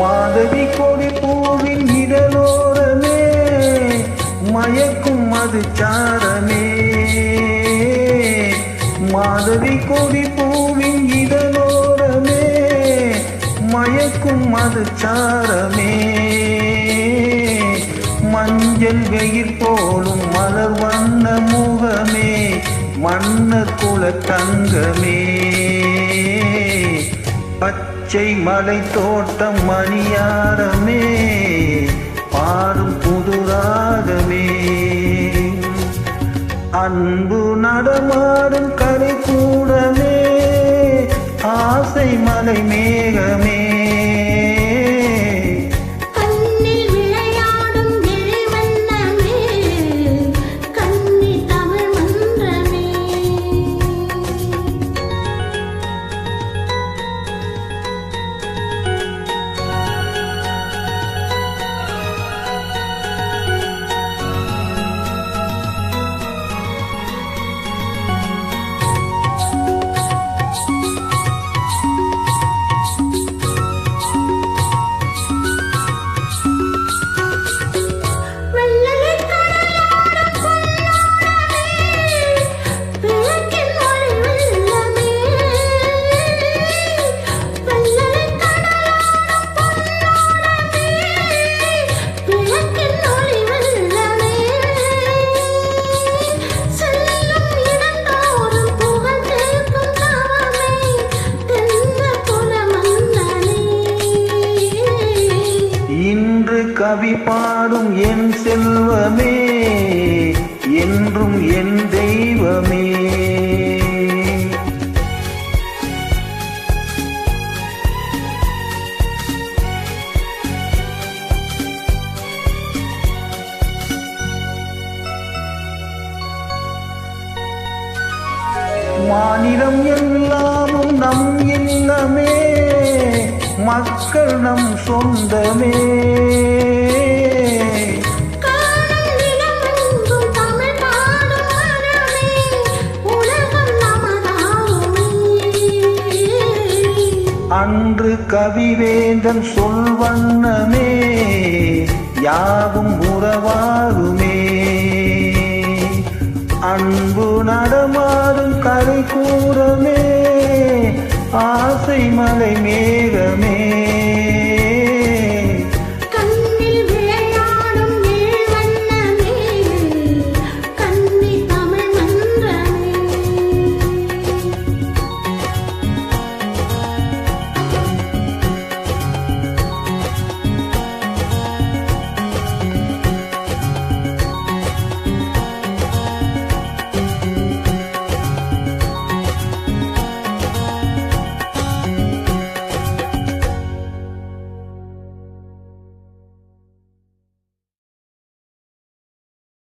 மாதவி கொடி பூவின் இதழோரமே மயக்கும் மது சாரமே. மாதவி கொடி பூவின் இதழோரமே மயக்கும் மது சாரமே. மஞ்சள் வெயில் போலும் மலர் வண்ண முகமே மன்னர் குல தங்கமே. பச்சை மலை தோட்டம் மணியாரமே பாடும் புதுராகமே. அன்பு நடமாடும் கரை கூடமே ஆசை மலை மேகமே. கவி பாடும் என் செல்வமே என்றும் என் தெய்வமே. மாநிலம் எல்லாமும் நம் இல்லமே மக்கள் நம் சொந்தமே. அன்று கவிவேந்தன் சொல்வண்ணமே யாவும் உறவாகுமே. அன்பு நடமாடும் கரை கூறமே ஆசை மலை மேகமே.